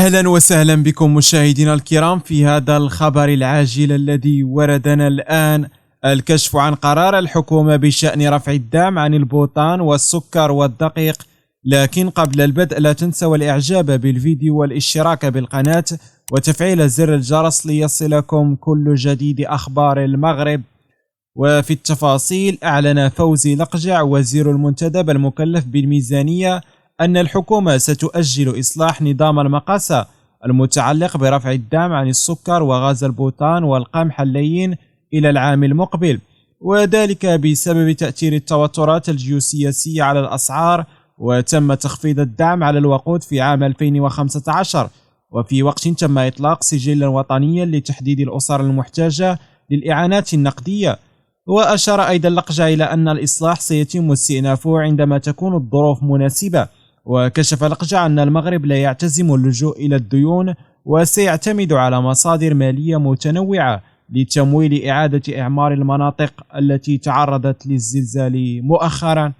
أهلا وسهلا بكم مشاهدينا الكرام في هذا الخبر العاجل الذي وردنا الآن. الكشف عن قرار الحكومة بشأن رفع الدعم عن البوتان والسكر والدقيق. لكن قبل البدء لا تنسوا الإعجاب بالفيديو والاشتراك بالقناة وتفعيل زر الجرس ليصلكم كل جديد أخبار المغرب. وفي التفاصيل، أعلن فوزي لقجع وزير المنتدب المكلف بالميزانية أن الحكومة ستؤجل إصلاح نظام المقاسة المتعلق برفع الدعم عن السكر وغاز البوتان والقمح اللين إلى العام المقبل، وذلك بسبب تأثير التوترات الجيوسياسية على الأسعار. وتم تخفيض الدعم على الوقود في عام 2015، وفي وقت تم إطلاق سجلا وطنيا لتحديد الأسر المحتاجة للإعانات النقدية. وأشار أيضا لقجع إلى أن الإصلاح سيتم استئنافه عندما تكون الظروف مناسبة. وكشف لقجع أن المغرب لا يعتزم اللجوء إلى الديون، وسيعتمد على مصادر مالية متنوعة لتمويل إعادة إعمار المناطق التي تعرضت للزلزال مؤخرا.